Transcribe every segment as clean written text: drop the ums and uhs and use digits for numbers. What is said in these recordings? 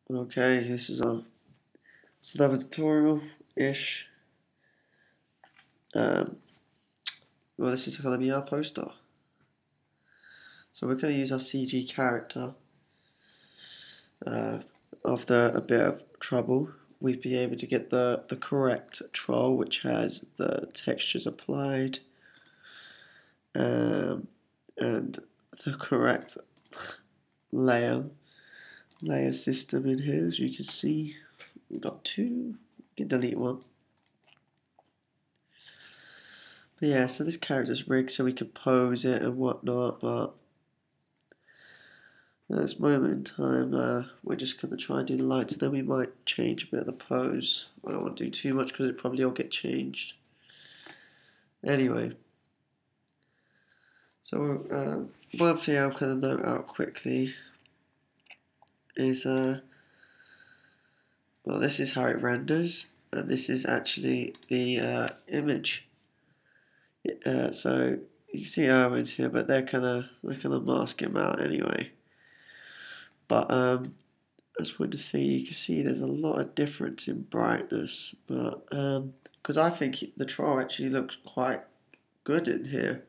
Okay, it's another tutorial-ish. Um, well, this is going to be our poster. So we're going to use our CG character. After a bit of trouble, we'd be able to get the correct troll, which has the textures applied, and the correct layer system in here. As you can see, we've got two. You can delete one. But yeah, so this character's rigged so we can pose it and whatnot, but at this moment in time, we're just going to try and do the lights, and then we might change a bit of the pose. I don't want to do too much because it probably will get changed. Anyway, so one thing I'm going to note out quickly is, well, this is how it renders, and this is actually the image. So you can see Irwin's here, but they're kind of mask him out anyway. But I just wanted to see, you can see there's a lot of difference in brightness, but because I think the troll actually looks quite good in here,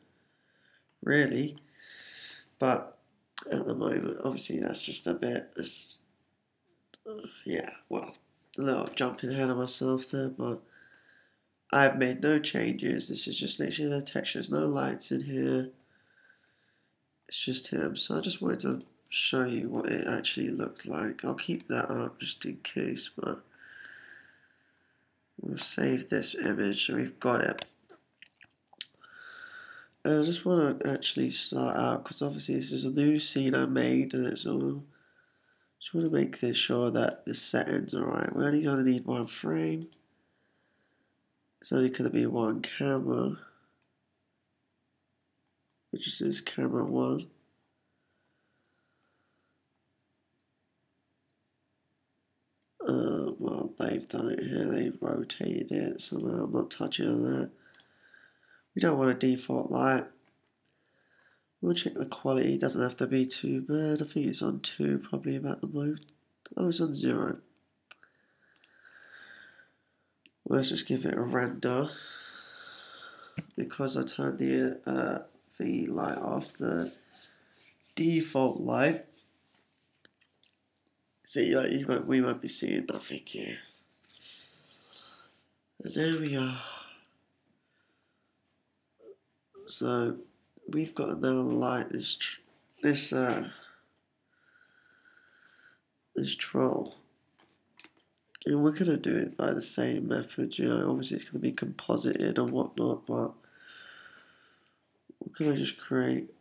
really. But at the moment, obviously that's just a bit, yeah, well, a little jumping ahead of myself there, but I've made no changes. This is just literally the textures, no lights in here. It's just him. So I just wanted to show you what it actually looked like. I'll keep that up just in case, but we'll save this image so we've got it. And I just want to actually start out because obviously this is a new scene I made, and it's all. Just want to make this sure that the settings are right. We're only going to need one frame. It's only going to be one camera, which is this camera 1. Well, they've done it here. They've rotated it somehow. I'm not touching on that. We don't want a default light. We'll check the quality. It doesn't have to be too bad. I think it's on 2 probably about the most. Oh, it's on 0. Let's just give it a render. Because I turned the light off, the default light. See, like we won't be seeing nothing here. And there we are. So we've got another light this troll, and we're gonna do it by the same method. You know, obviously it's gonna be composited and whatnot, but we're gonna just create.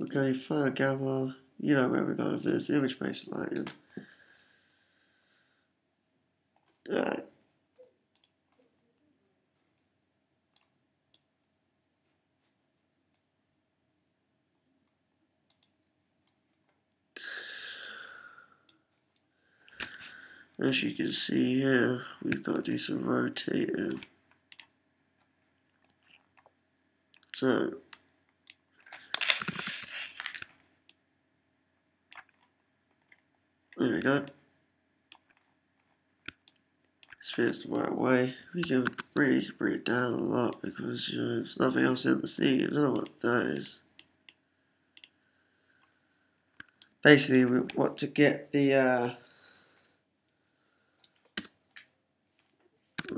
We're going photo gamma. You know where we're going with this image-based lighting. Alright. As you can see here, we've got to do some rotating. So, there we go. This fits the right way. We can really bring it down a lot because, you know, there's nothing else in the scene. I don't know what that is. Basically, we want to get the,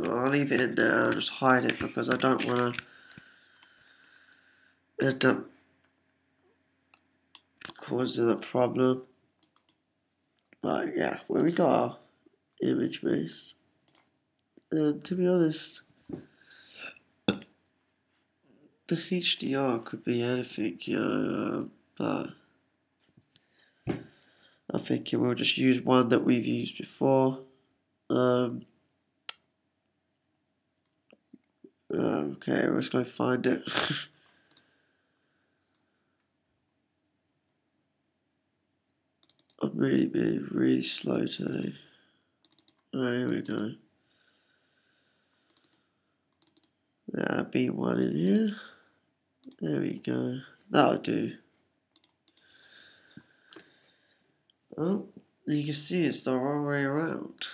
I'll leave it in there, I'll just hide it because I don't want to end up causing a problem. But yeah, when we got our image base, and to be honest, the HDR could be anything, you know, but I think we'll just use one that we've used before. Okay, let's go find it. I'm really being really slow today. Alright, here we go. B1 in here. There we go. That'll do. Oh, you can see it's the wrong way around.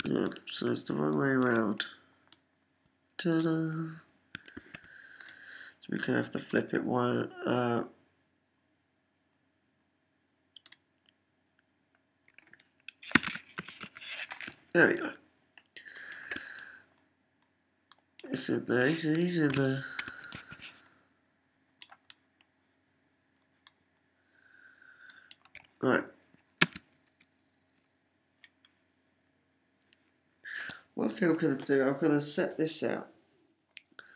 Yeah, so it's the wrong way around. Ta-da! So we're gonna have to flip it one. There we go. It's in there. He's in there. Right. One thing I'm going to do, I'm going to set this out.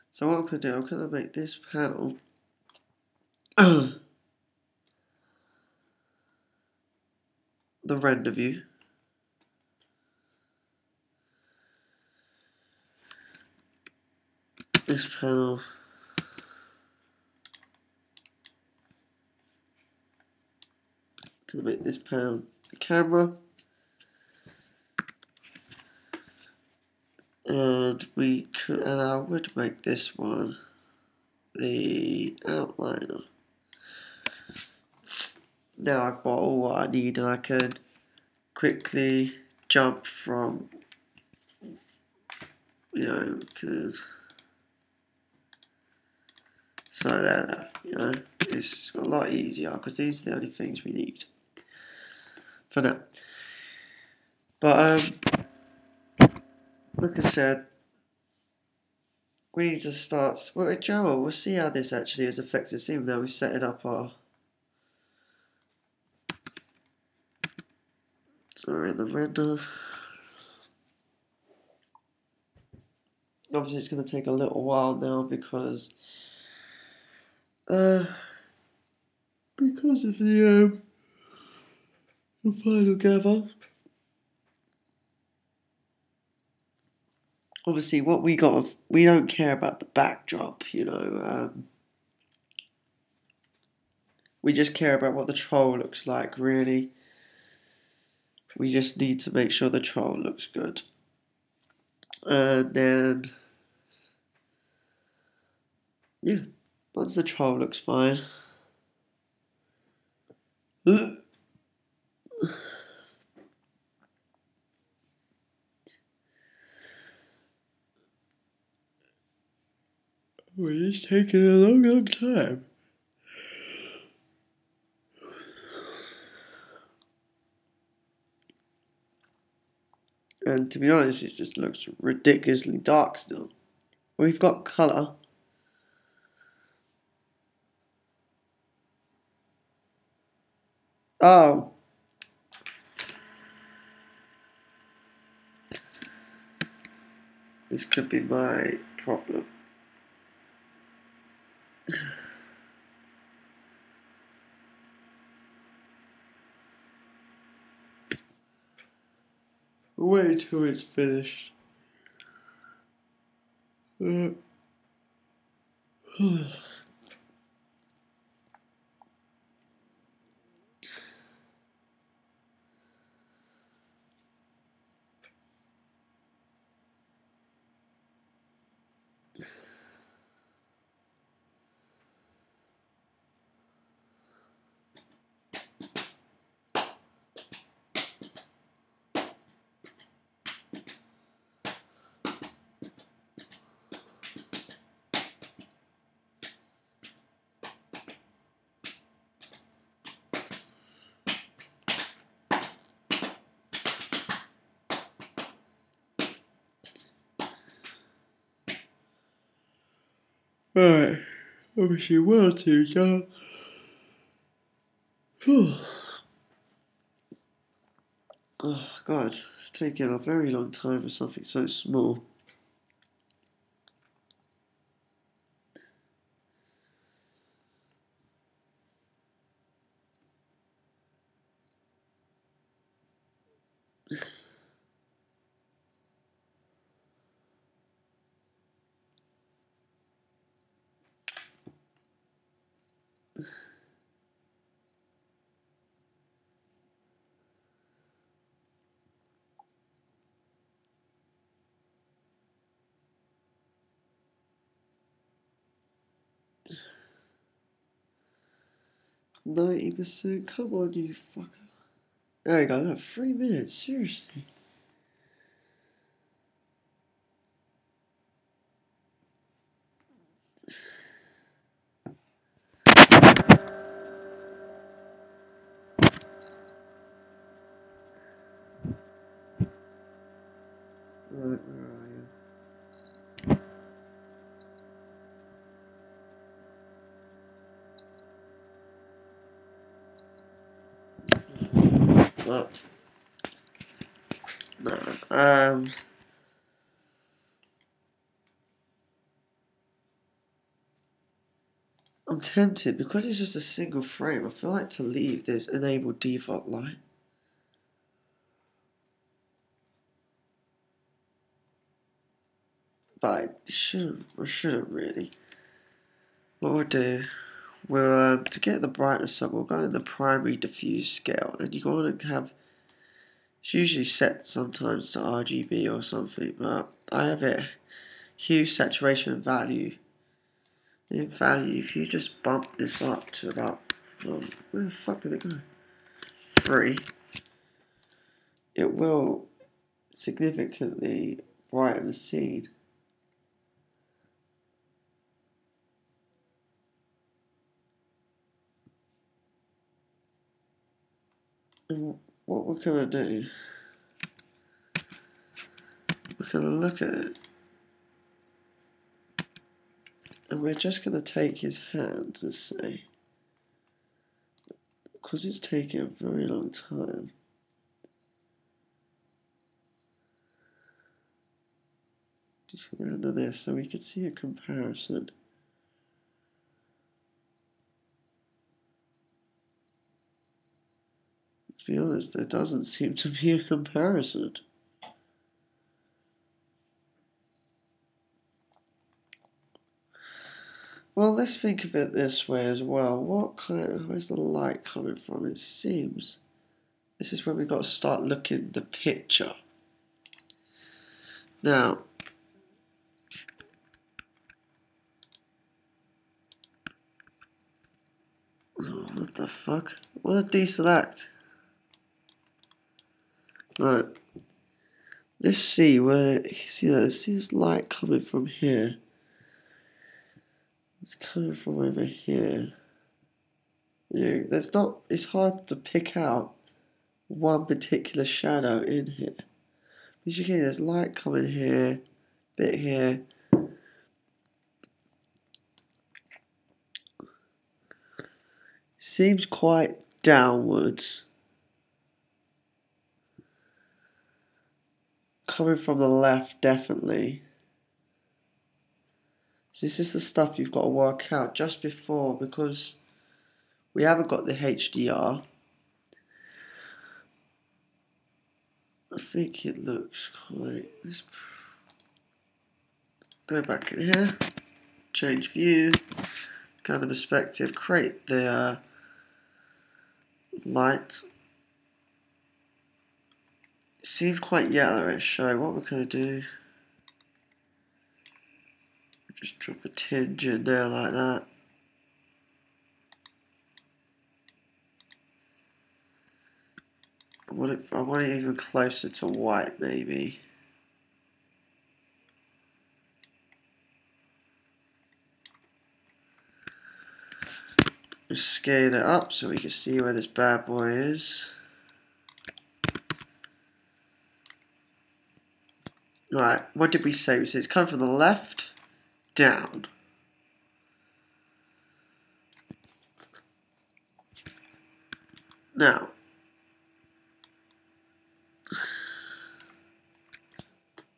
So what I'm going to do, I'm going to make this panel the render view. This panel going to make this panel the camera. And we could, and I would make this one the outliner. Now I've got all what I need, and I can quickly jump from, you know, so that, you know, it's a lot easier because these are the only things we need for now. But like I said, we need to start. Well, Joe, we'll see how this actually is affected. Even though we set it up our. Sorry, the render. Obviously, it's going to take a little while now because of the final gather. Obviously, what we don't care about the backdrop, you know. We just care about what the troll looks like, really. We just need to make sure the troll looks good. And then, yeah, once the troll looks fine. It's taking a long time. And to be honest, it just looks ridiculously dark still. We've got colour. Oh. This could be my problem. Wait until it's finished. Right, obviously well too, so. Oh God, it's taking a very long time for something so small. 90%. Come on, you fucker. There you go. Look, 3 minutes. Seriously. Right, where are you? What? No. I'm tempted because it's just a single frame. I feel like to leave this enable default light. But I shouldn't really. What we'll do, we'll to get the brightness up, we'll go in the primary diffuse scale, and you want to have. It's usually set sometimes to RGB or something, but I have it hue, saturation, and value. In value, if you just bump this up to about, where the fuck did it go? 3, it will significantly brighten the scene. And what we're gonna do, we're gonna look at it, and we're just gonna take his hand and say, because it's taking a very long time. Just render this so we can see a comparison. To be honest, there doesn't seem to be a comparison. Well, let's think of it this way as well. Where's the light coming from? It seems this is where we've got to start looking at the picture. Now, what the fuck? What did deselect? Right. Let's see where see this light coming from here. It's coming from over here. It's hard to pick out one particular shadow in here. As you can see, there's light coming here, bit here. Seems quite downwards. Coming from the left, definitely. So this is the stuff you've got to work out just before, because we haven't got the HDR. I think it looks quite. Let's go back in here, change view, go to the perspective, create the light. It seems quite yellowish, so what we're going to do, just drop a tinge in there like that. I want it even closer to white, maybe. Just scale it up so we can see where this bad boy is. Right, what did we say? We said it's coming from the left down. Now,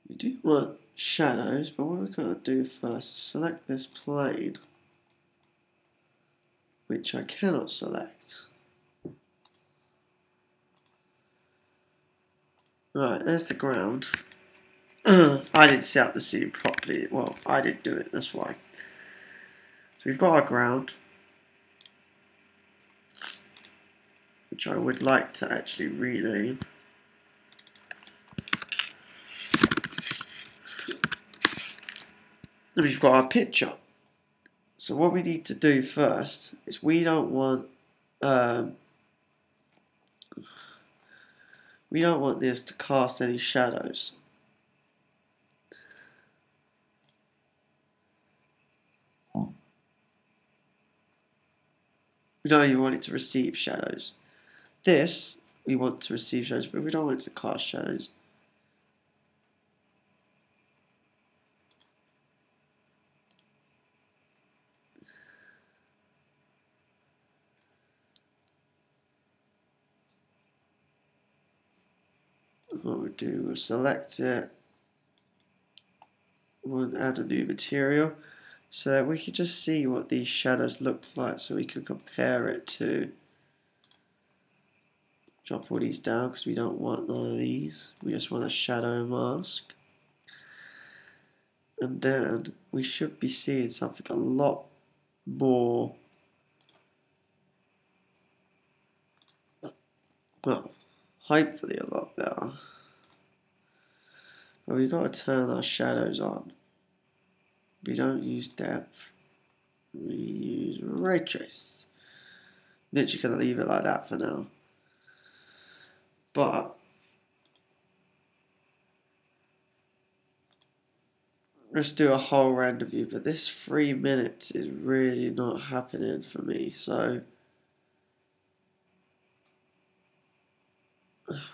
we do want shadows, but what we're going to do first is select this plane, which I cannot select. Right, there's the ground. I didn't set up the scene properly. Well, I didn't do it, that's why. So we've got our ground, which I would like to actually rename. And we've got our picture. So what we need to do first is we don't want um, we don't want this to cast any shadows. We don't even want it to receive shadows. This, we want to receive shadows, but we don't want it to cast shadows. What we'll do, we'll select it. We'll add a new material so that we can just see what these shadows look like, so we can compare it to. Drop all these down because we don't want none of these. We just want a shadow mask. And then we should be seeing something a lot more, well, hopefully a lot better. But we've got to turn our shadows on. We don't use depth. We use ray trace. Literally gonna leave it like that for now. But let's do a whole render view. But this 3 minutes is really not happening for me. So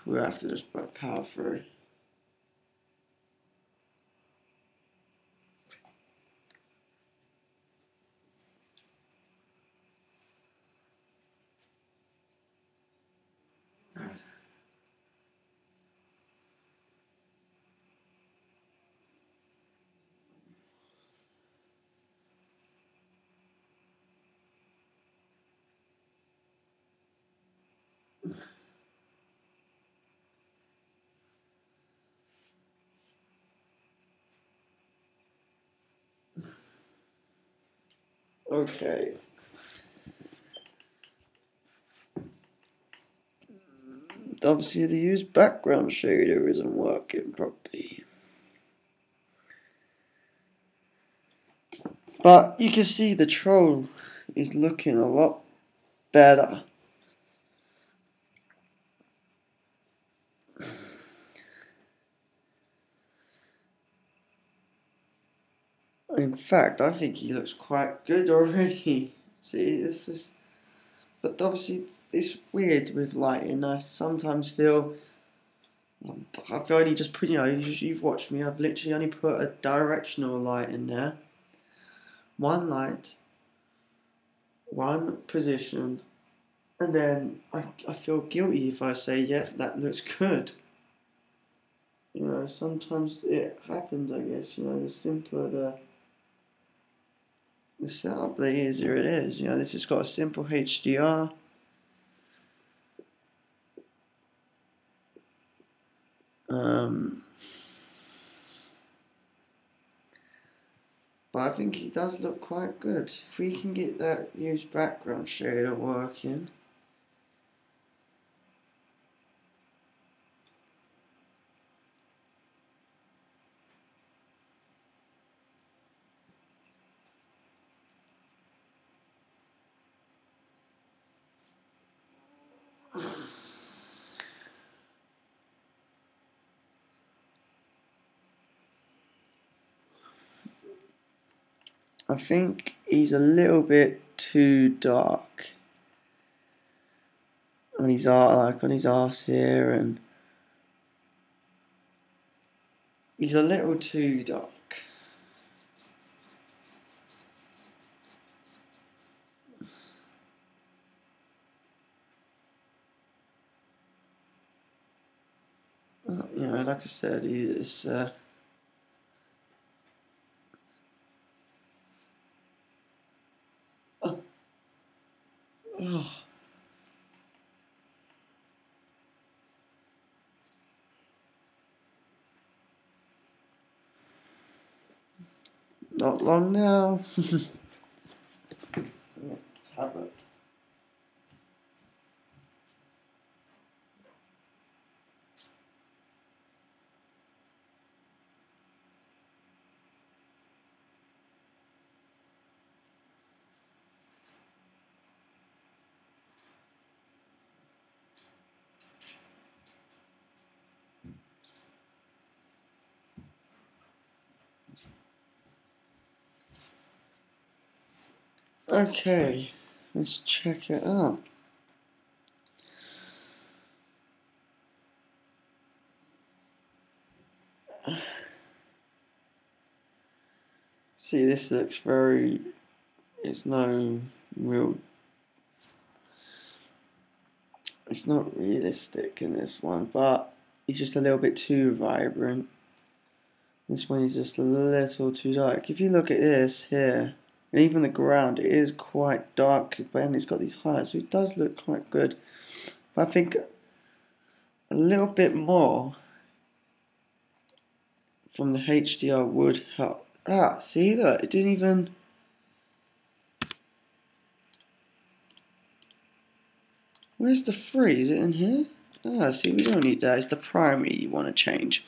we'll have to just power through. Okay. Obviously the use background shader isn't working properly. But you can see the troll is looking a lot better. In fact, I think he looks quite good already. See, this is... But obviously, it's weird with lighting. I sometimes feel... I've only just put, you've watched me, I've literally only put a directional light in there. One light, one position, and then I feel guilty if I say, yes, that looks good. Sometimes it happens, I guess. The simpler the setup, the easier it is. This has got a simple HDR. But I think he does look quite good. If we can get that use background shader working. I think he's a little bit too dark on his arse here, and he's a little too dark. Like I said, he is. Oh. Not long now. Let's have it. Okay, let's check it out. See, this looks very, it's no real, it's not realistic in this one, but it's just a little bit too vibrant. This one is just a little too dark. If you look at this here, and even the ground, it is quite dark, but then it's got these highlights, so it does look quite good. But I think a little bit more from the HDR would help. Ah, see that? It didn't even... Where's the free? Is it in here? Ah, see, we don't need that. It's the primary you want to change.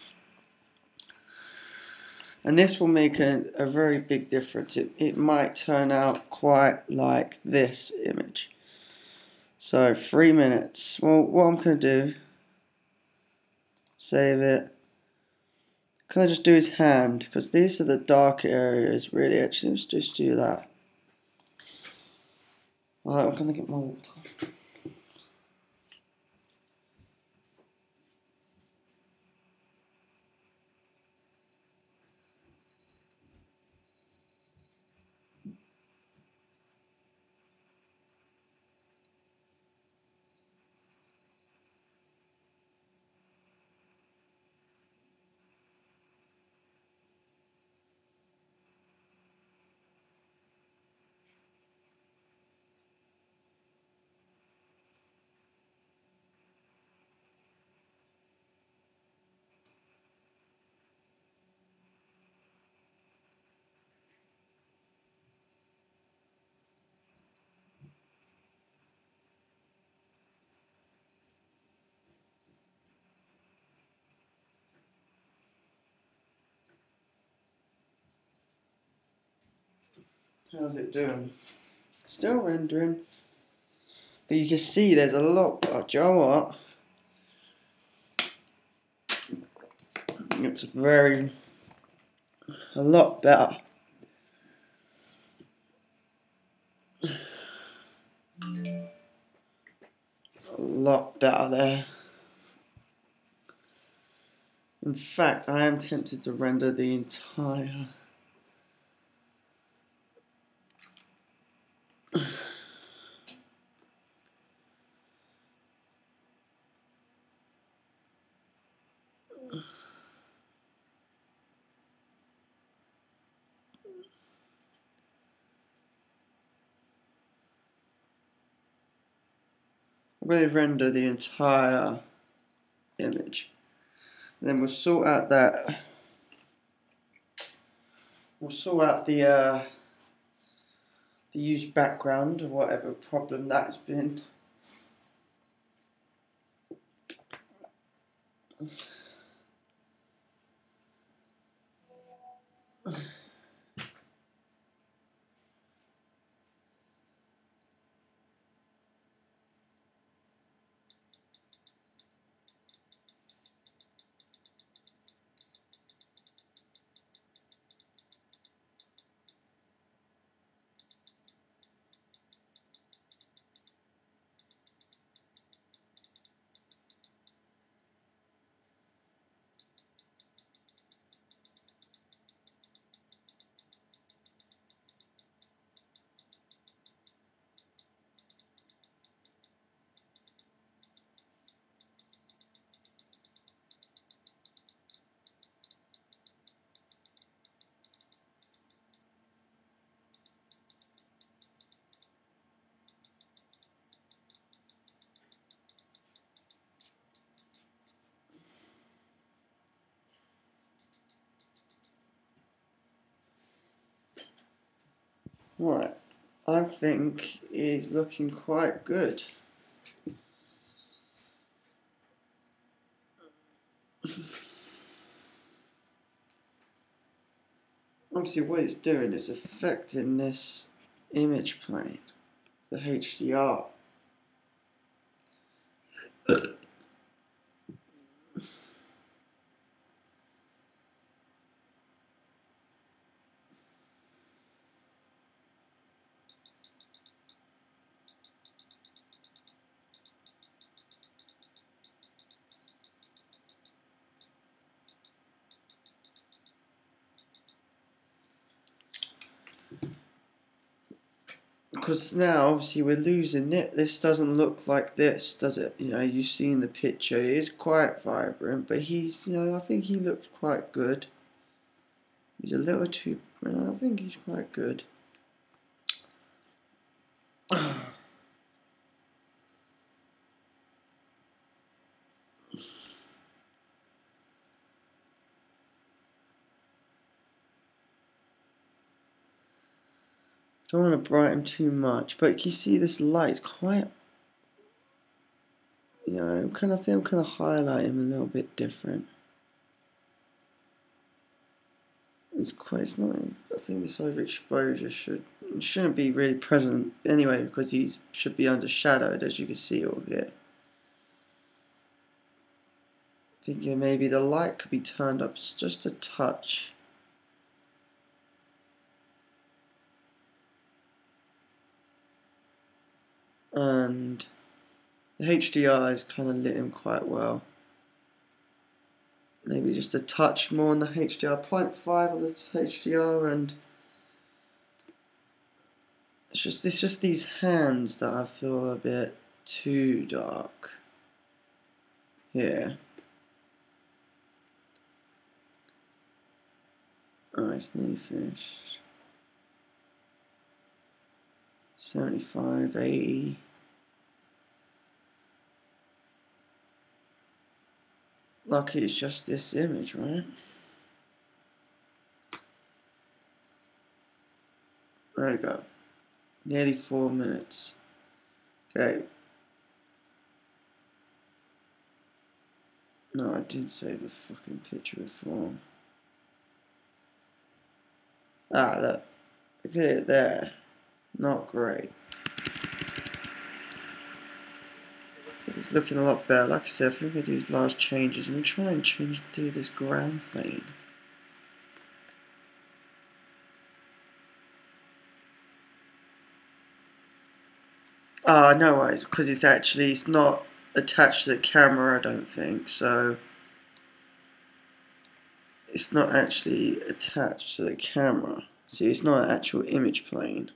And this will make a very big difference. It might turn out quite like this image. So 3 minutes. Well, what I'm going to do, save it. Can I just do his hand? Because these are the dark areas, really. Actually, let's just do that. Alright, I'm going to get my water. How's it doing? Still rendering. But you can see there's a lot. Oh, do you know what? It looks a lot better. A lot better there. In fact, I am tempted to render the entire... I'm going to render the entire image. And then we'll sort out that. We'll sort out the used background or whatever problem that's been. Right, I think it's looking quite good. Obviously what it's doing is affecting this image plane, the HDR. because now obviously we're losing it. This doesn't look like this, does it? You know, you've seen the picture. It is quite vibrant, but he's, you know, I think he looks quite good. He's a little too, I think he's quite good. Don't want to brighten too much, but you see this light's quite, you know, I kind of highlight him a little bit different. It's not, I think this overexposure shouldn't be really present anyway, because he should be undershadowed, as you can see over here. Thinking maybe the light could be turned up just a touch. And the HDR has kind of lit him quite well. Maybe just a touch more on the HDR, 0.5 on the HDR, and it's just these hands that I feel a bit too dark. Yeah. Oh, it's nearly finished. 75, 80. Lucky it's just this image, right? There we go. Nearly 4 minutes. Okay. No, I did save the fucking picture before. Ah, look. Look at it there. Not great. It's looking a lot better. Like I said, if we look at these large changes, I'm trying to do this ground plane. Ah, no worries, because it's not attached to the camera, I don't think, so it's not actually attached to the camera. See, it's not an actual image plane.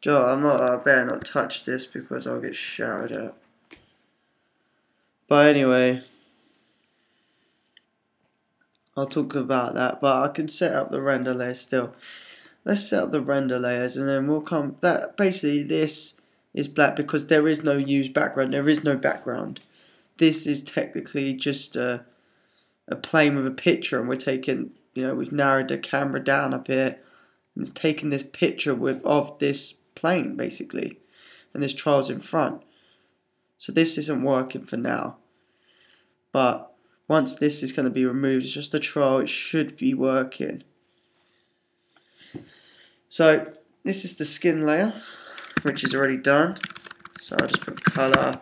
Joe, I better not touch this because I'll get shouted at. But anyway, I'll talk about that, but I can set up the render layer still. Let's set up the render layers and then we'll come, basically this is black because there is no used background, there is no background. This is technically just a plane with a picture, and we're taking, you know, we've narrowed the camera down a bit and it's taking this picture of this plane basically, and this trial's in front. So this isn't working for now, but once this is going to be removed, it's just a trial, it should be working. So this is the skin layer, which is already done. So I'll just put color,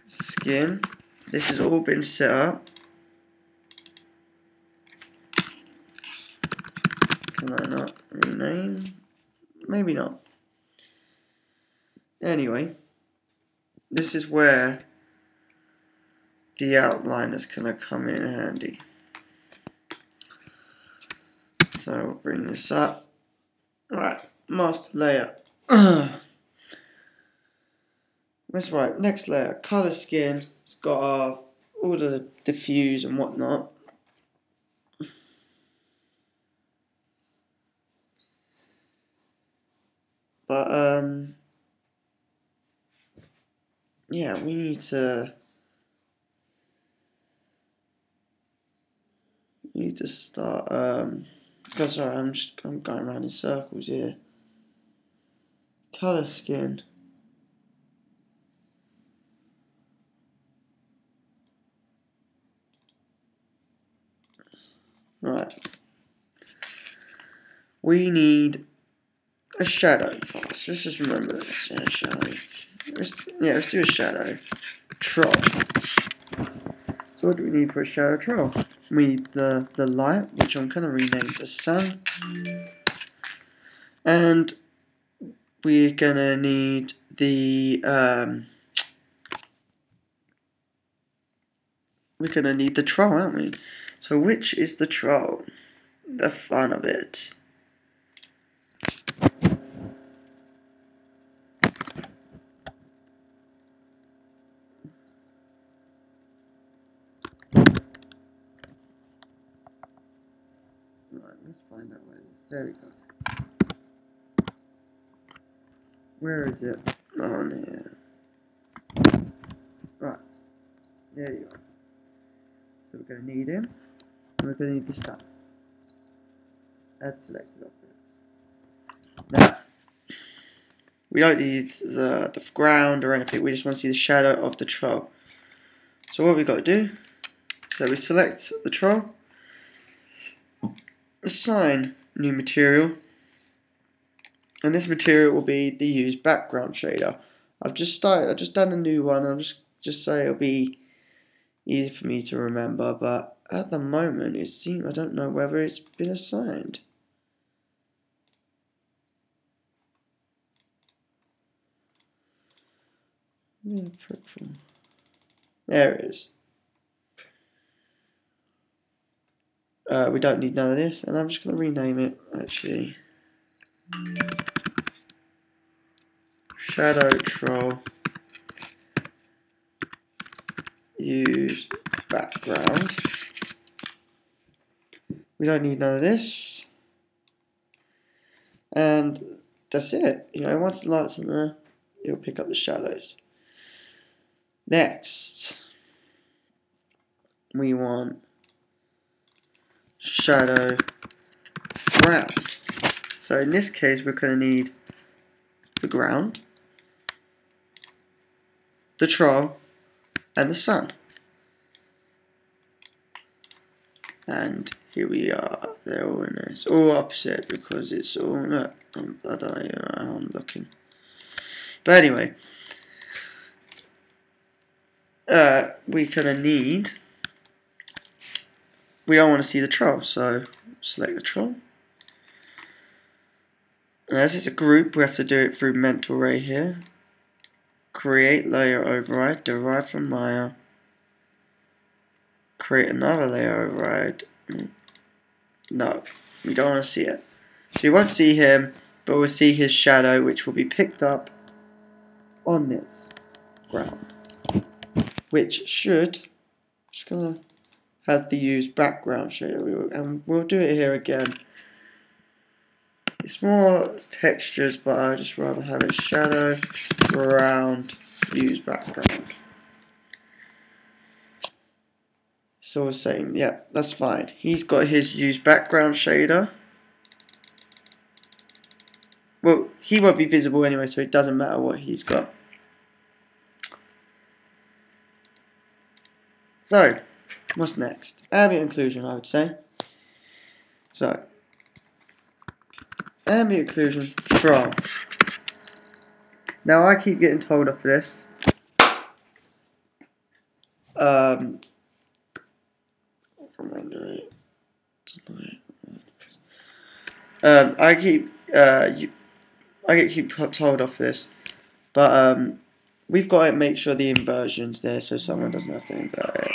skin. This has all been set up. Can I not rename? Maybe not. Anyway, this is where the outline is going to come in handy. So we'll bring this up. Right, master layer. That's right, next layer, color skin. It's got all the diffuse and whatnot. But yeah, we need to start. That's right. I'm going around in circles here. Color skin. Right. We need a shadow first. Let's just remember this. Yeah, shadow. Let's do a shadow. Troll. So what do we need for a shadow troll? We need the light, which I'm going to rename to sun. And we're gonna need the troll, aren't we? So which is the troll? The fun of it. Right, let's find out where it is. There we go. Where is it? Oh, yeah. Right, there you go. So we're going to need him, and we're going to need the sun. That's selected up there. Now, we don't need the ground or anything, we just want to see the shadow of the troll. So what we've got to do, so we select the troll, assign new material, and this material will be the use background shader. I've just done a new one. I'm just so it'll be easy for me to remember, but at the moment it seems I don't know whether it's been assigned. There it is. We don't need none of this, and I'm just going to rename it actually. Shadow Troll use background. We don't need none of this, and that's it. You know, once the light's in there, it'll pick up the shadows. Next, we want shadow ground. So in this case, we're going to need the ground, the troll, and the sun. And here we are. They're all in there. It's all opposite because it's all. No, I don't know how I'm looking. But anyway, we're gonna need. We don't want to see the troll, so select the troll. And as it's a group, we have to do it through mental ray here. Create layer override, derive from Maya. Create another layer override. No, we don't want to see it. So you won't see him, but we'll see his shadow, which will be picked up on this ground. Which should, just gonna have the use background shader, and we'll do it here again. It's more textures, but I just rather have it shadow, ground, use background. So we're saying, yeah, that's fine. He's got his use background shader. Well, he won't be visible anyway, so it doesn't matter what he's got. So, what's next? Ambient occlusion, I would say. So, ambient occlusion, troll. Now, I keep getting told off for this. I keep told off this, but we've got to make sure the inversion's there so someone doesn't have to invert it.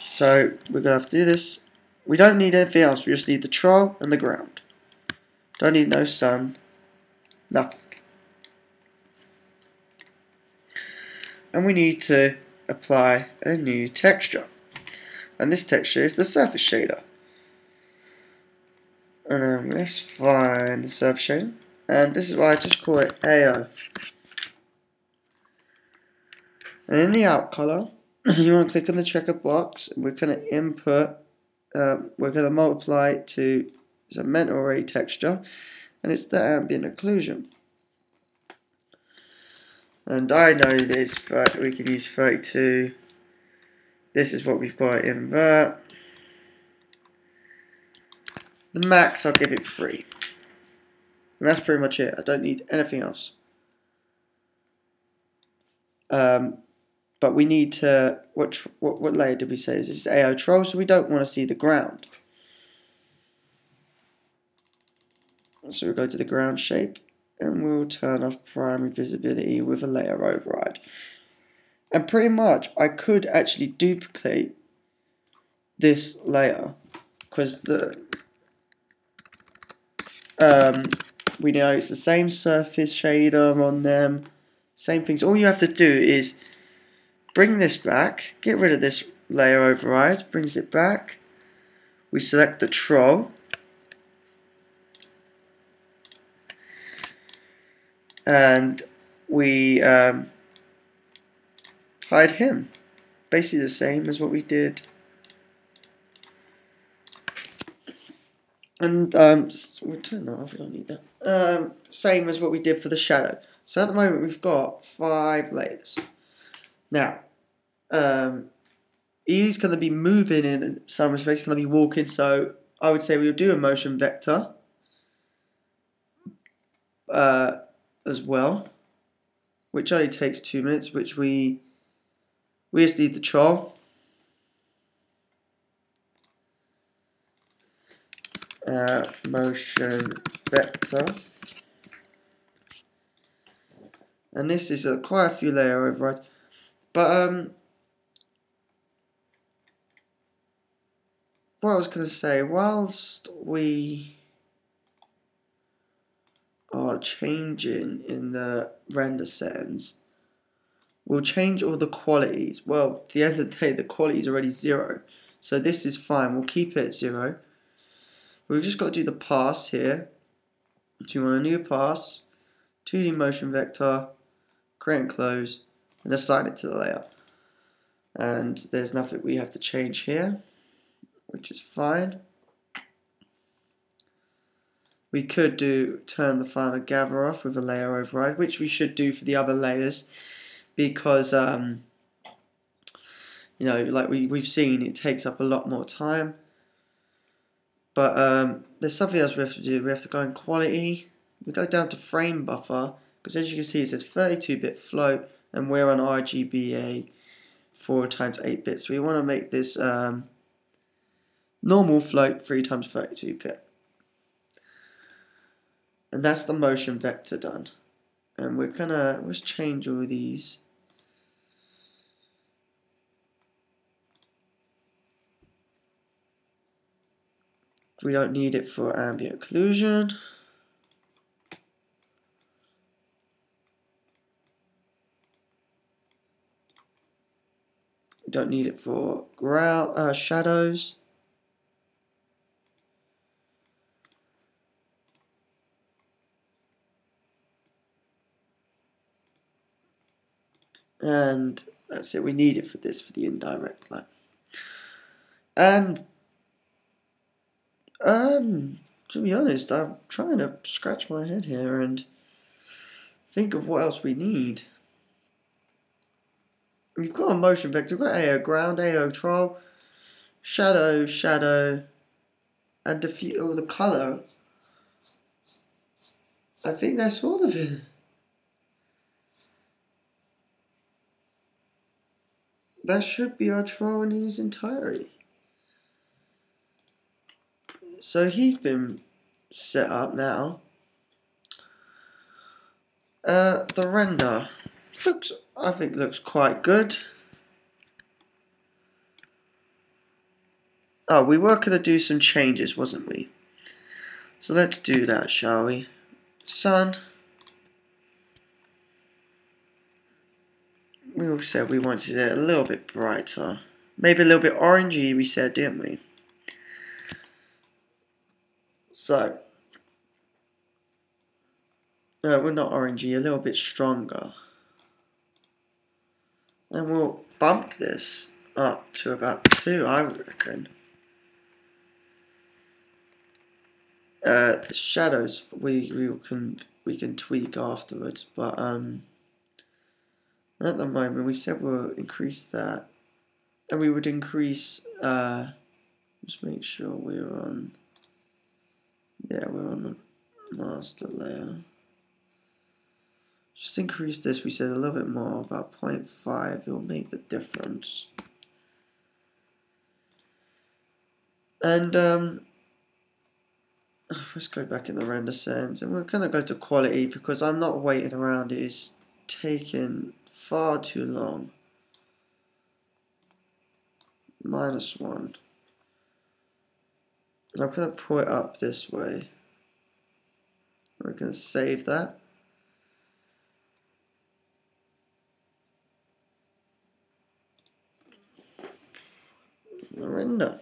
So we're gonna have to do this. We don't need anything else. We just need the troll and the ground. Don't need no sun. Nothing. And we need to apply a new texture. And this texture is the surface shader. And then let's find the surface shader. And this is why I just call it AO. And in the out color, you want to click on the checker box. We're going to input, we're going to multiply it to a mental ray texture. And it's the ambient occlusion. And I know this, but we can use 32. This is what we've got to invert. The max, I'll give it 3. And that's pretty much it. I don't need anything else. But we need to, what layer did we say? This is AO troll, so we don't want to see the ground. So we'll go to the ground shape and we'll turn off primary visibility with a layer override. And pretty much I could actually duplicate this layer because we know it's the same surface shader on them, same things. All you have to do is bring this back, get rid of this layer override, brings it back. We select the troll and we hide him. Basically the same as what we did. And we'll turn that off, we don't need that. Same as what we did for the shadow. So at the moment we've got 5 layers. Now, he's going to be moving in some respects, going to be walking, so I would say we'll do a motion vector as well, which only takes 2 minutes, which we just need the troll. Motion vector. And this is quite a few layer overrides. But what I was going to say, whilst we are changing in the render settings, we'll change all the qualities. Well, at the end of the day, the quality is already 0. So this is fine. We'll keep it at 0. We've just got to do the pass here. So you want a new pass, 2D motion vector, create and close, and assign it to the layer. And there's nothing we have to change here, which is fine. We could turn the final gather off with a layer override, which we should do for the other layers, because you know, like we've seen, it takes up a lot more time. But there's something else we have to do. We have to go in quality. We go down to frame buffer, because as you can see it says 32-bit float, and we're on RGBA 4x8 bits. So we want to make this normal float 3x32-bit. And that's the motion vector done. And we're gonna let's change all these. We don't need it for ambient occlusion. We don't need it for shadows. And that's it, we need it for this, for the indirect light. And to be honest, I'm trying to scratch my head here and think of what else we need. We've got a motion vector, we've got AO ground, AO troll, shadow, and the colour. I think that's all of it. That should be our troll in his entirety. So he's been set up now. The render I think looks quite good. Oh, we were going to do some changes, wasn't we? So let's do that, shall we? Sun. We said we wanted it a little bit brighter. Maybe a little bit orangey, we said, didn't we? So, we're not orangey, a little bit stronger. And we'll bump this up to about 2, I reckon. The shadows we can tweak afterwards, but at the moment we said we'll increase that, and we would increase. Just make sure we're on. Yeah, we're on the master layer. Just increase this. We said a little bit more, about 0.5. It will make the difference. And let's go back in the render settings, and we're going to go to quality because I'm not waiting around. It is taking far too long. -1. I'm going to pull it up this way. We're going to save that. The render.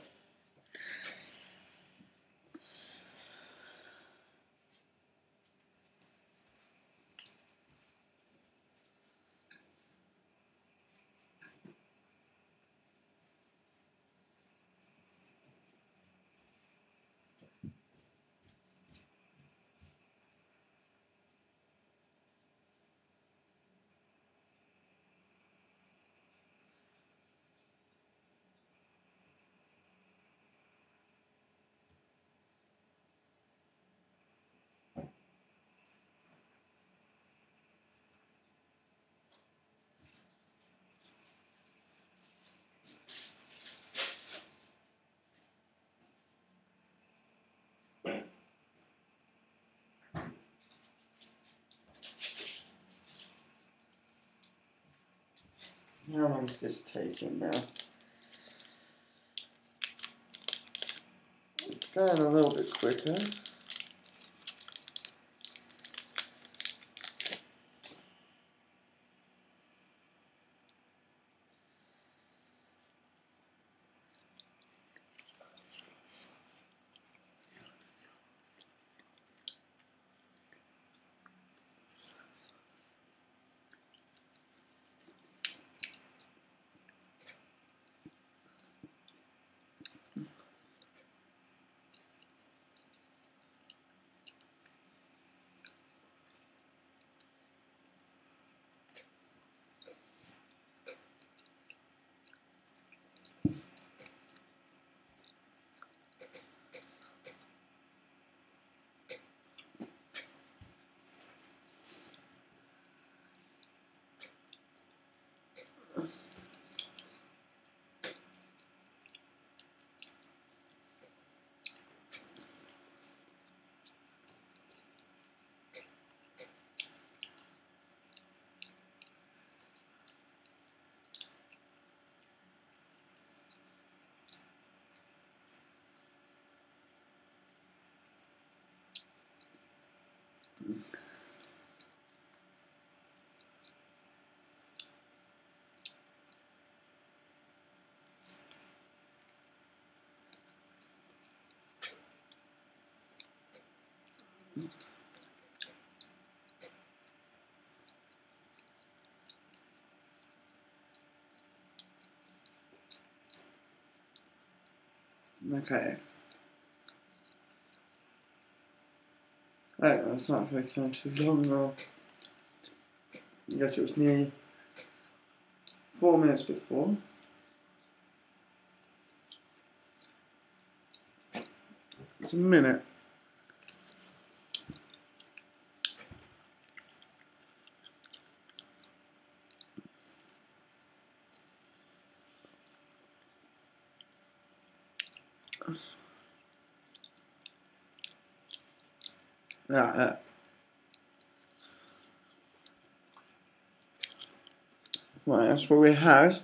How long is this taking now? It's going a little bit quicker. Okay. Alright, that's not taking on too long now. I guess it was nearly 4 minutes before. It's a minute. Yeah. Right, that's what we had.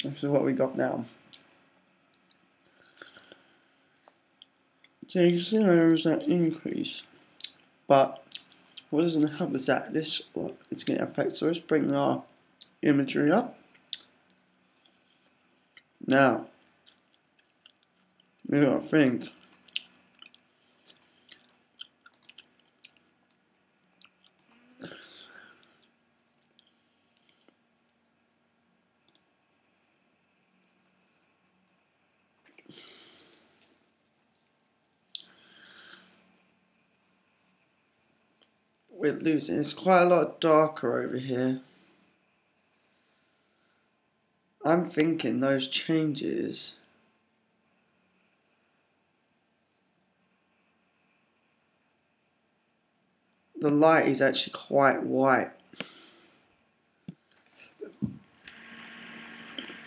This is what we got now. So you can see there is that increase, but what doesn't help is that this is going to affect. So let's bring our imagery up. Now, we got to think. We're losing. It's quite a lot darker over here. I'm thinking those changes. The light is actually quite white.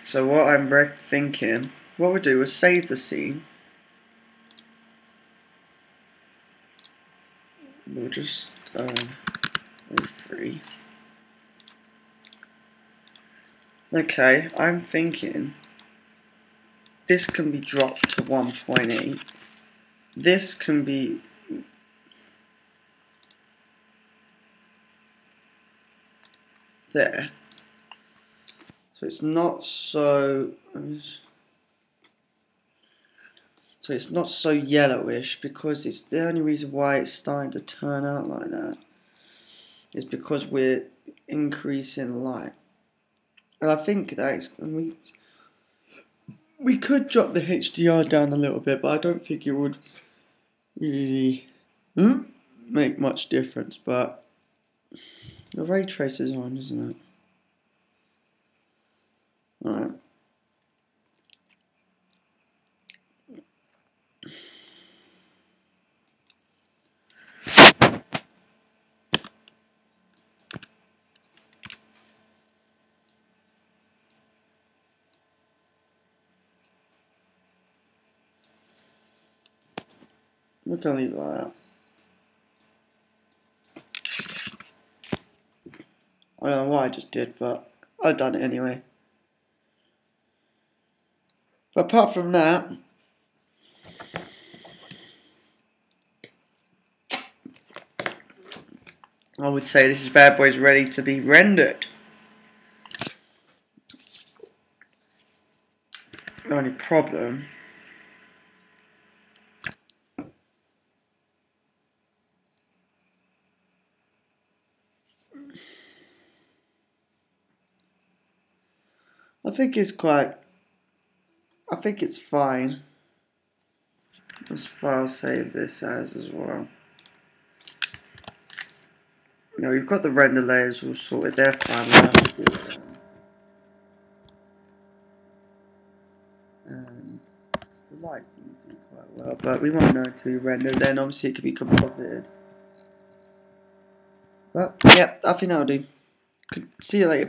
So what I'm thinking, what we'll do is save the scene. just 3. Okay, I'm thinking this can be dropped to 1.8. This can be there. So it's not so yellowish, because it's the only reason why it's starting to turn out like that is because we're increasing light. And I think that we could drop the HDR down a little bit, but I don't think it would really make much difference. But the ray tracer's on, isn't it? Alright. We're gonna leave it like that. I don't know what I just did, but I've done it anyway. But apart from that, I would say this bad boy is ready to be rendered. The only problem I think it's fine. Let's file save this as well. Now we've got the render layers all sorted, they're fine. We'll have to do it. The light seems to be quite well, but we won't know until we render. Then obviously it could be composited. But yeah, I think that'll do. See you later.